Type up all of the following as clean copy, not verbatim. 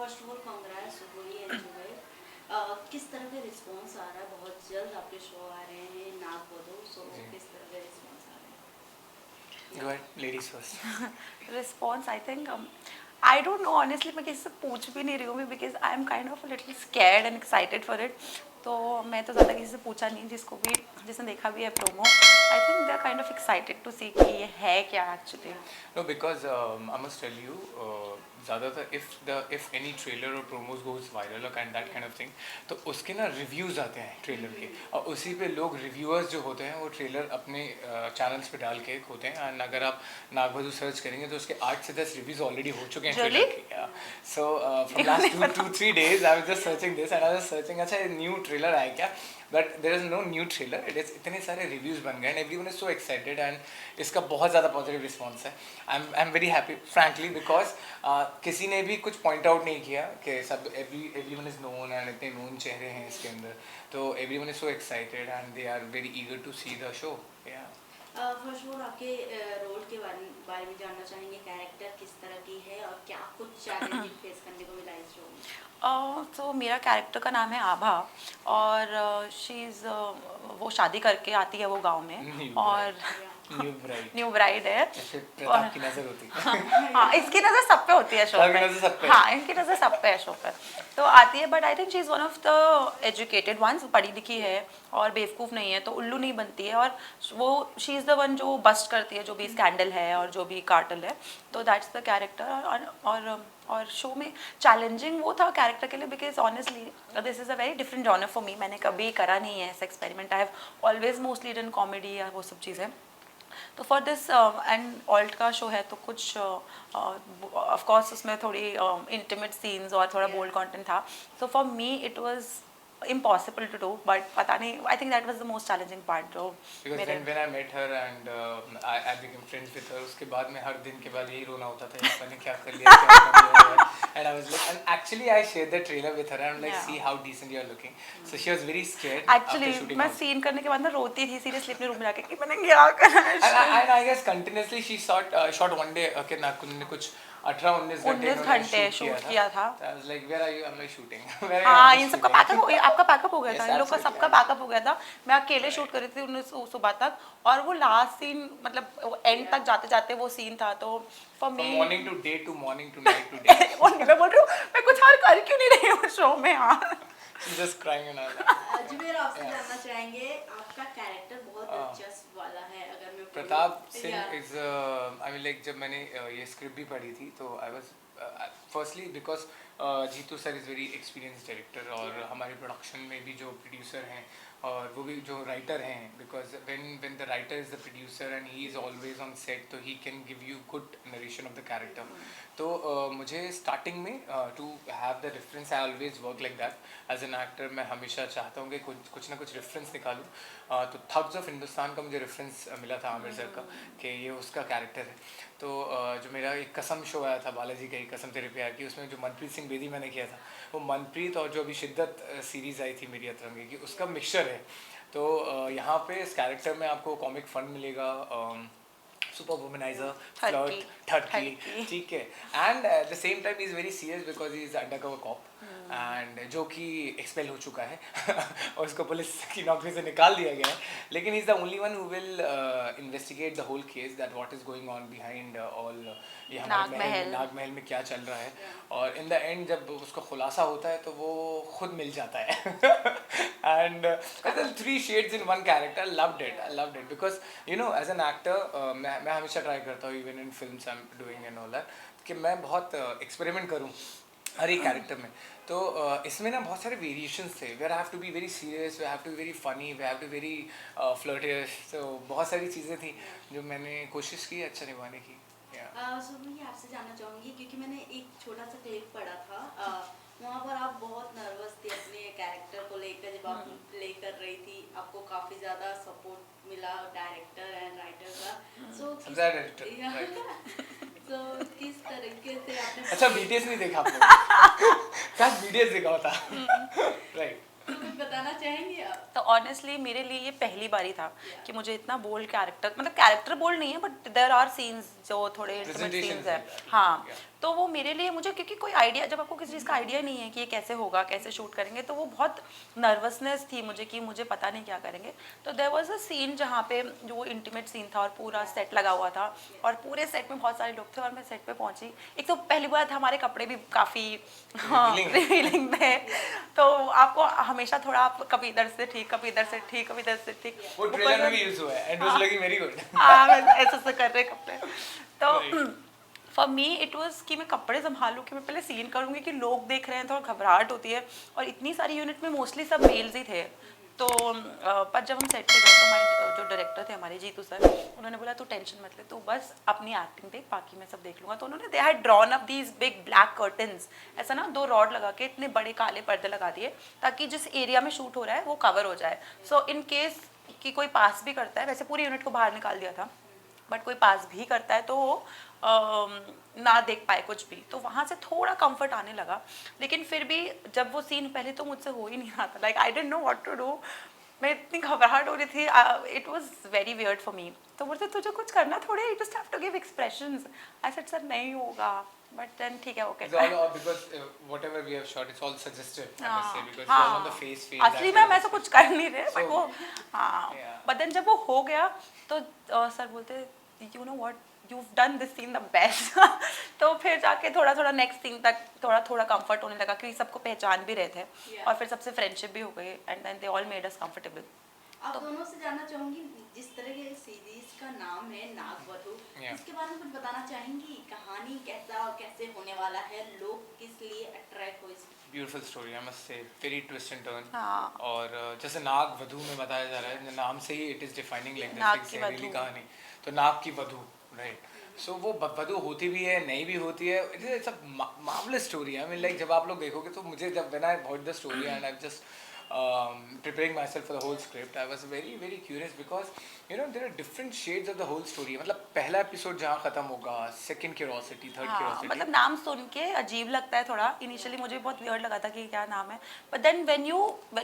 First of all congrats, वही enjoy. किस तरह का रिस्पांस आ रहा है? बहुत जल्द आपके शो आ रहे हैं नाग वधू, सो किस तरह का रिस्पांस आ रहा है? Go ahead, ladies first. Response I think I don't know honestly, मैं किसी से पूछ भी नहीं रही हूँ because I am kind of little scared and excited for it. तो मैं तो ज़्यादा किसी से पूछा नहीं, जिसने देखा भी है promo, I think they are kind of excited to see कि ये है क्या actually. No, because I must tell you, ज़्यादातर if any trailer or promos goes viral or that kind of thing, तो उसके ना रिव्यूज़ आते हैं ट्रेलर के, और उसी पे लोग रिव्यूअर्स जो होते हैं वो ट्रेलर अपने चैनल्स पे डाल के होते हैं। एंड अगर आप नागवधू सर्च करेंगे तो उसके 8 से 10 रिव्यूज़ ऑलरेडी हो चुके हैं Really? ट्रेलर के। So from last 2-3 days I was just searching this and I was searching, अच्छा न्यू ट्रेलर आया क्या, but there is no new trailer, it is इतने सारे रिव्यूज़ बन गए and everyone is so excited and इसका बहुत ज़्यादा पॉजिटिव रिस्पॉन्स है। I am very happy frankly, because किसी ने भी कुछ पॉइंट आउट नहीं किया कि सब एवरीवन इज़ नोन एंड इतने नोन चेहरे हैं इसके अंदर, तो everyone is so excited and they are very eager to see the show. Yeah first of all आपके रोल के बारे में जानना चाहेंगे, कैरेक्टर किस तरह की है और क्या कुछ चैलेंजिंग फेस करने को मिला इस शो में? तो मेरा कैरेक्टर का नाम है आभा, और शी इज़ वो शादी करके आती है वो गांव में, और न्यू ब्राइड है। प्रताप की नजर होती है। हाँ, इसकी नज़र सब पे होती है शो पे। हाँ, इनकी नज़र सब पे है शो पे, तो आती है। But I think she is one of the educated ones, पढ़ी लिखी है और बेवकूफ़ नहीं है, तो उल्लू नहीं बनती है, और वो शी इज़ द वन जो बस्ट करती है जो भी स्कैंडल है और जो भी कार्टल है। तो दैट्स द कैरेक्टर। और शो में चैलेंजिंग वो था कैरेक्टर के लिए, because honestly this is a very different genre for me. मैंने कभी करा नहीं है ऐसा experiment. I have always mostly done comedy या वो सब चीज़ें। तो फॉर दिस एंड ऑल्ट का शो है, तो कुछ ऑफ कोर्स उसमें थोड़ी इंटीमेट सीन्स और थोड़ा बोल्ड कंटेंट था। So for me it was impossible to do, but पता नहीं, I think that was the most challenging part जो Because when I met her and I became friends with her, उसके बाद में हर दिन के बाद यही रोना होता था, मैंने क्या कर लिया, and I was like, and actually I shared the trailer with her and I'm like, see how decent you are looking. So she was very scared. Actually मैं सीन करने के बाद ना रोती थी सीरियसली अपने रूम में जाके कि मैंने क्या करा है। And I guess continuously she shot one day, okay, नाकुन ने कुछ 18-19 घंटे शूट किया था। I was like, where are you? I'm like shooting. हाँ, इन सबका पैकअप, आपका पैकअप हो गया था, इन लोग का सबका पैकअप हो गया था। मैं अकेले शूट कर रही थी 19 सुबह तक, और वो लास्ट सीन मतलब एंड तक जाते जाते वो सीन था। तो for me morning today to morning tonight today और मैं बोल रही हूँ मैं कुछ और कर क्यों नहीं रही हूँ शो में यार। just crying and all. Zuber, आपसे जानना चाहेंगे, आपका कैरेक्टर बहुत दिलचस्प वाला है। अगर मैं Pratap Singh is I mean like, जब मैंने ये स्क्रिप्ट भी पढ़ी थी तो I was firstly because Jeetu sir is very experience director, और हमारे प्रोडक्शन में भी जो प्रोड्यूसर हैं और वो भी जो राइटर हैं, because when the writer is the producer and he is always on set, तो he can give you good narration of the character. तो मुझे स्टार्टिंग में to have the reference, I always work like that as an actor. मैं हमेशा चाहता हूँ कि कुछ ना कुछ रेफरेंस निकालूँ। तो थग्स ऑफ हिंदुस्तान का मुझे रेफरेंस मिला था आमिर सर का कि ये उसका कैरेक्टर है। तो जो मेरा एक कसम शो आया था बालाजी का, एक कसम तेरे प्यार की, उसमें जो मनप्रीत सिंह बेदी मैंने किया था, वो मनप्रीत और जो अभी शिद्दत सीरीज़ आई थी मेरी अतरंगे की, उसका मिक्सचर है। तो यहाँ पे इस कैरेक्टर में आपको कॉमिक फन मिलेगा, सुपर वुमनाइजर, फ्लर्ट, ठरकी, ठीक है, and at the same time is very serious because he is undercover cop and जो कि एक्सपेल हो चुका है और उसको पुलिस की नौकरी से निकाल दिया गया है, लेकिन he is the only one who will investigate the whole case that what is going on behind all, ये हमारे नाग महल में क्या चल रहा है। और इन द एंड जब उसका खुलासा होता है तो वो खुद मिल जाता है and 3 shades in one character. I loved it because you know as an actor मैं हमेशा ट्राई करता हूँ even in films I'm doing and all that कि मैं बहुत एक्सपेरिमेंट करूँ हर एक कैरेक्टर में। तो इसमें ना बहुत सारे वेरिएशंस थे, where I have to be very serious, we have to be very funny, we have to very flirtatious, तो बहुत सारी चीज़ें थी जो मैंने कोशिश की अच्छा निभाने की। सो मैं ये आपसे जानना चाहूँगी, क्योंकि मैंने एक छोटा सा क्लिप पढ़ा था, वहाँ पर आप बहुत नर्वस थे अपने कैरेक्टर को लेकर, जब आप प्ले कर रही थी, आपको काफ़ी ज़्यादा सपोर्ट मिला डायरेक्टर एंड राइटर का। सो किस तरीके से आपने, अच्छा बीटीएस नहीं देखा आपने? क्या बीटीएस देखा होता? राइट, तो कुछ बताना चाहेंगे आप? तो ऑनेस्टली मेरे लिए ये पहली बारी था कि मुझे इतना बोल्ड कैरेक्टर, मतलब कैरेक्टर बोल्ड नहीं है बट देयर आर सीन्स जो थोड़े इंटीमेट सीन्स है, हाँ, तो वो मेरे लिए, मुझे क्योंकि कोई आइडिया, जब आपको किसी चीज़ का आइडिया नहीं है कि ये कैसे होगा, कैसे शूट करेंगे, तो वो बहुत नर्वसनेस थी मुझे कि मुझे पता नहीं क्या करेंगे। तो देयर वाज अ सीन जहाँ पे जो वो इंटीमेट सीन था और पूरा सेट लगा हुआ था और पूरे सेट में बहुत सारे लोग थे और मैं सेट पे पहुंची। एक तो पहली बात हमारे कपड़े भी काफ़ी रिवीलिंग थे, तो आपको हमेशा थोड़ा, आप कभी इधर से ठीक, कभी इधर से ठीक, कभी इधर से ठीक, वो ट्रेलर में भी यूज हुआ है, and was looking very good. हाँ, मैं ऐसे कर रहे कपड़े, तो फॉर मी इट वाज कि मैं कपड़े संभालूं, कि मैं पहले सीन करूंगी कि लोग देख रहे हैं, थोड़ा घबराहट होती है, और इतनी सारी यूनिट में मोस्टली सब मेल्स ही थे। तो पर जब हम सेट पे गए तो हमारे जो डायरेक्टर थे हमारे, जीतू सर, उन्होंने बोला तू टेंशन मत ले, तू बस अपनी एक्टिंग देख, बाकी मैं सब देख लूँगा। तो उन्होंने they had drawn up these big black curtains, ऐसा ना 2 रॉड लगा के इतने बड़े काले पर्दे लगा दिए ताकि जिस एरिया में शूट हो रहा है वो कवर हो जाए। सो इन केस कि कोई पास भी करता है, वैसे पूरी यूनिट को बाहर निकाल दिया था, बट कोई पास भी करता है तो वो ना देख पाए कुछ भी, तो वहाँ से थोड़ा कंफर्ट आने लगा। लेकिन फिर भी जब वो सीन, पहले तो मुझसे हो ही नहीं रहा था, like I didn't know what to do, मैं इतनी घबराहट हो रही थी, it was very weird for me. तो बोलते तुझे कुछ करना थोड़े, you just have to give expressions. I said sir नहीं होगा, बट देन ठीक है, okay. It's all because whatever we have shot, it's all suggestive, I must say, because it's all on the face. असली में हम ऐसा कुछ कर नहीं रहे, बट वो, हाँ, बट देन जब वो हो गया तो सर बोलते you know what, you've done this scene the best। तो फिर जाके थोड़ा थोड़ा नेक्स्ट सीन तक थोड़ा थोड़ा कंफर्ट होने लगा, क्योंकि सबको पहचान भी रहे थे, और फिर सबसे फ्रेंडशिप भी हो गई, and then they all made us comfortable. आप दोनों से जानना चाहूंगी, जिस तरह के सीरीज का नाम है नागवधु, इसके बारे में कुछ बताना चाहेंगी? कहानी कैसा और कैसे होने वाला है, लोग किस लिए अट्रैक्ट हो इस? ब्यूटीफुल स्टोरी, आई मस्ट से, वेरी ट्विस्ट एंड टर्न। हाँ। और जैसे नाग वधु में बताया जा रहा है, नाम से ही इट इज डिफाइनिंग लाइक नाग दिस की जहरीली वधु। कहानी, तो नाग की वधु, राइट। सो वो वधु होती भी है, नहीं भी होती है, it's a marvellous story. I mean like जब आप लोग देखोगे तो मुझे, जब when I heard the story and I just preparing myself for the whole script, I was very very curious because you know there are different shades of the whole story। मतलब पहला episode जहाँ खत्म होगा, second curiosity, third हाँ, curiosity, मतलब नाम सुन के अजीब लगता है थोड़ा, इनिशियली मुझे बहुत वियर्ड लगा था कि क्या नाम है, बट देन व्हेन यू,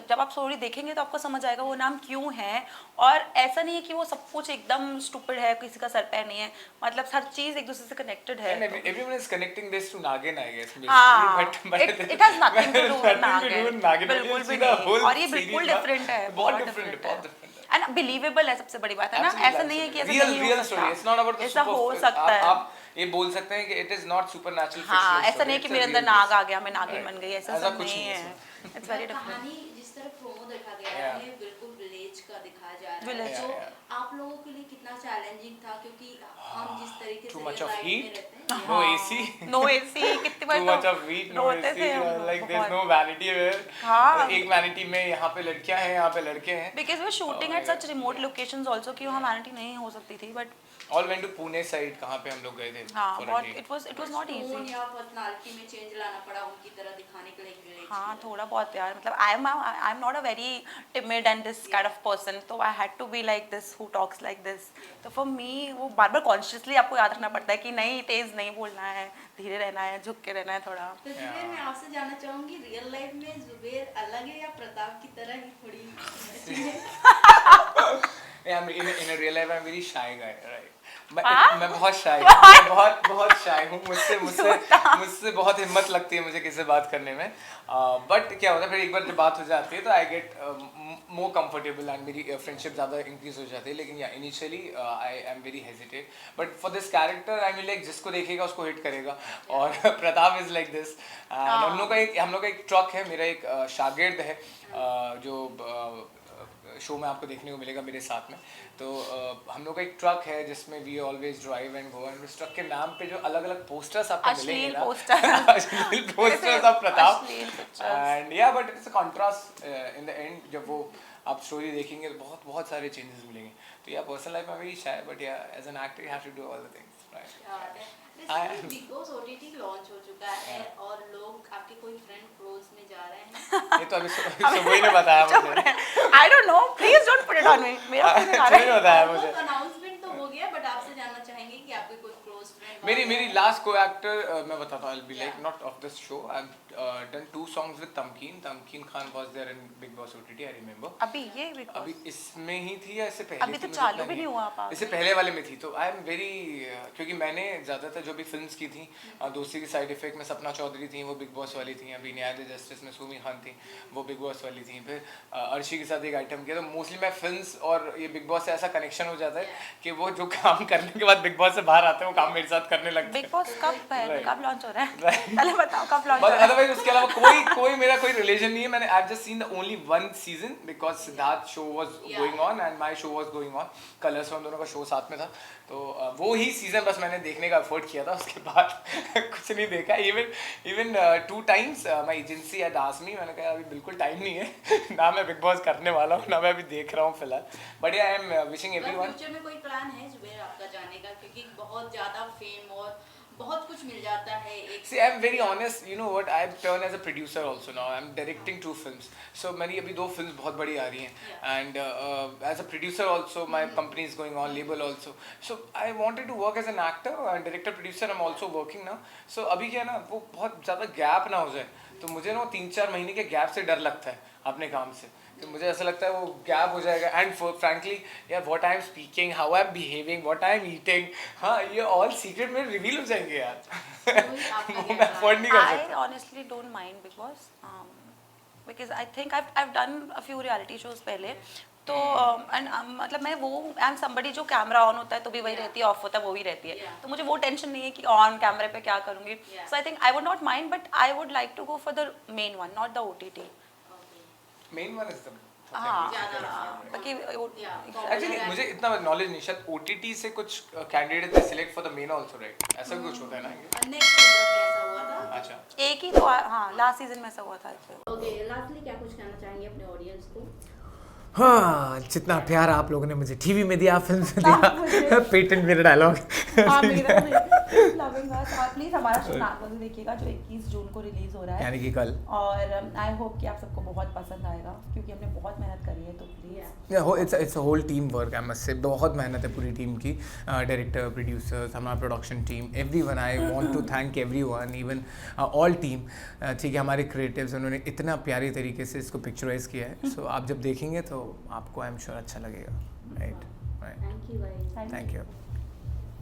जब आप स्टोरी देखेंगे तो आपको समझ आएगा वो नाम क्यों है। और ऐसा नहीं है कि वो सब कुछ एकदम स्टूपिड है, किसी का सर पैर नहीं है, मतलब हर चीज एक दूसरे से कनेक्टेड है। and everyone is connecting this to Nagin, I guess, basically, हाँ, but it has nothing to do with nothing to do with Nagin, बिल्कुल you भी see the नहीं, whole और ये series बिल्कुल ना, डिफरेंट है, बहुत different है, बहुत different है। एंड बिलीवेबल है, सबसे बड़ी बात है ना, ऐसा नहीं है कि ऐसा नहीं real हो story, सकता, it's not about the ऐसा हो सकता है। आप ये बोल सकते हैं कि it is not supernatural हाँ, fictional ऐसा नहीं story, कि it's a मेरे अंदर real नाग case। आ गया, मैं नागिन बन गई, ऐसा सब कुछ नहीं नहीं है, इट्स वेरी डिफरेंट। कहानी जिस तरह प्रोमो देखा गया Yeah. है बिल्कुल विलेज का दिखाया जा रहा है, Village, तो yeah. आप लोगों के लिए कितना चैलेंजिंग था, क्योंकि हम जिस तरीके Too से much real of life heat? में रहते हैं, No AC, नो एसी, कितनी बार too much of heat, no रोते AC, थे हम लोग like there's बहुत। no vanity where हाँ। एक vanity में यहाँ पे लड़कियाँ हैं, यहाँ पे लड़के हैं। Because we shooting at such remote locations also कि वहाँ वैनिटी नहीं हो सकती थी, but All went to Pune side, कहाँ पे हम लोग गए थे हाँ, for a बहुत, day। It was not tone easy. या पर्सनालिटी में चेंज लाना पड़ा उनकी तरह दिखाने के लिए विलेज हाँ, थोड़ा बहुत यार, मतलब I am not a very timid and this kind of person, तो I had to be like this, who talks like this. तो फॉर मी वो बार बार कॉन्शियसली आपको याद रखना पड़ता है कि नहीं, तेज नहीं बोलना है, धीरे रहना है, झुक के रहना है थोड़ा। तो जुबेर, मैं आपसे जानना चाहूंगी, रियल लाइफ में जुबेर अलग है या प्रताप की तरह ही थोड़ी? Yeah, in a real life I'm very shy guy, right? मैं बहुत shy हूँ, मैं बहुत shy हूँ, मुझसे बहुत हिम्मत लगती है मुझे किसी से बात करने में, बट क्या होता है फिर एक बार जब बात हो जाती है तो I get more comfortable and मेरी फ्रेंडशिप ज़्यादा इंक्रीज हो जाती है। लेकिन या initially I am very hesitate, but for this character I mean like जिसको देखेगा उसको हिट करेगा, और प्रताप इज लाइक दिस। हम लोग का एक ट्रक है, मेरा एक शागिर्द है जो शो में आपको देखने को मिलेगा मेरे साथ में, तो हम लोग का एक ट्रक है जिसमें we always drive and go, and उस ट्रक के नाम पे जो अलग अलग पोस्टर्स आपको मिलेंगे ना, अश्लील पोस्टर्स ऑफ प्रताप, एंड या but it's a contrast in the end, जब वो आप स्टोरी देखेंगे तो बहुत सारे चेंजेस मिलेंगे। तो या पर्सनल लाइफ में very shy, but yeah as an actor you have to do all the things, right. Bigg Boss OTT launch हो चुका है और लोग आपके कोई फ्रेंड क्लोज में जा रहे हैं? ये तो अभी सुबह ने बताया मुझे, I don't know, please don't put it on me, मेरा कोई नहीं आ रहा है। बताया मुझे। अनाउंसमेंट तो हो गया, बट आपसे जानना चाहेंगे कि आपके कोई क्लोज फ्रेंड मेरी लास्ट को एक्टर मैं बताता हूँ, I'll be like not of this show. I've done 2 songs with Tamkeen. Tamkeen Khan was there in Big Boss OTT, I remember. अभी ये Big Boss? अभी इसमें ही थी या इससे पहले अभी थी, तो मुझे चालू इतना भी नहीं हुआ पापा। इससे पहले वाले में थी। तो आई एम वेरी, क्योंकि मैंने ज़्यादातर जो भी फिल्म्स की थी, दोस्ती की साइड इफेक्ट में सपना चौधरी थी, वो बिग बॉस वाली थी। अभी न्याय दे जस्टिस में सुमी खान थी, वो बिग बॉस वाली थी। फिर अर्शी के साथ एक आइटम किया। तो मोस्टली मैं फिल्म्स और ये बिग बॉस से ऐसा कनेक्शन हो जाता है कि वो जो काम करने के बाद बिग बॉस से बाहर आते हैं वो काम मेरे साथ करने लगते हैं। बिग बॉस कब है, कब लॉन्च हो रहा है? पहले बताओ कब लॉन्च हो बट रहा है? अदरवाइज उसके अलावा कोई मेरा कोई रिलेशन नहीं है। मैंने I just seen the only 1 season because Siddharth show was going on and my show was going on. Colours में हम दोनों का शो साथ में था, तो वो ही सीजन बस मैंने देखने का एफर्ट किया था। उसके बाद कुछ नहीं देखा। Even 2 times my agency had asked me, मैंने कहा अभी बिल्कुल टाइम नहीं है ना, मैं बिग बॉस करने वाला हूँ ना मैं अभी देख रहा हूँ फिलहाल। But I am wishing everyone. Future में कोई प्लान है जुबेर आपका जाने का, क्योंकि बहुत ज्यादा फेम और बहुत कुछ मिल जाता है एक। See, I'm very honest. You know what? I've turned as a producer also now. I'm directing 2 films. So मेरी अभी 2 films बहुत बड़ी आ रही हैं. And as a producer also, my company is going on, label also. So I wanted to work as an actor and director producer. I'm also working now. So अभी क्या है ना, वो बहुत ज़्यादा गैप ना हो जाए। तो मुझे ना 3-4 महीने के गैप से डर लगता है अपने काम से। तो मुझे ऐसा लगता है वो गैप हो जाएगा। एंड फ्रैंकली यार, what I am speaking, how I am behaving, what I am eating, हाँ ये ऑल सीक्रेट में रिवील हो जाएंगे यार। मैं अफोर्ड नहीं कर I सकता। honestly don't mind Big Boss because I think I've done a few reality shows पहले। तो मतलब मैं वो I'm somebody जो कैमरा ऑन होता है तो भी वही रहती है, ऑफ होता है वो भी रहती है। तो मुझे वो टेंशन नहीं है कि ऑन कैमरे पे क्या करूँगी। So I think I would not mind, but I would like to go for the main one, not the OTT. Main one is the हाँ, ज्यादा एक्चुअली मुझे इतना नॉलेज नहीं, शायद ओटीटी से कुछ candidate they select for the main also, right? ऐसा भी कुछ होता है ना? नेक्स्ट सीजन में ऐसा हुआ था। अच्छा, एक ही तो हाँ लास्ट सीजन में ऐसा हुआ था। ओके, लास्टली क्या कुछ कहना चाहेंगे अपने ऑडियंस को? हाँ, जितना प्यार आप लोगों ने मुझे टीवी में दिया, फिल्म में दिया, पेटेंट मेरा डायलॉग। प्लीज हमारा शो नागवंश देखिएगा जो 21 जून को रिलीज हो रहा है, यानी कि कल। और आई होप कि आप सबको बहुत पसंद आएगा क्योंकि हमने बहुत मेहनत करी है। तो please it's a whole team work, I must say. बहुत मेहनत है पूरी टीम की, डायरेक्टर, प्रोड्यूसर्स, हमारा production team, everyone. I want to thank everyone, even all team. ठीक है, हमारे क्रिएटिव्स, उन्होंने इतना प्यारी तरीके से इसको पिक्चराइज किया है। सो आप जब देखेंगे तो आपको आई एम श्योर अच्छा लगेगा, राइट? थैंक यू भाई। Thank you.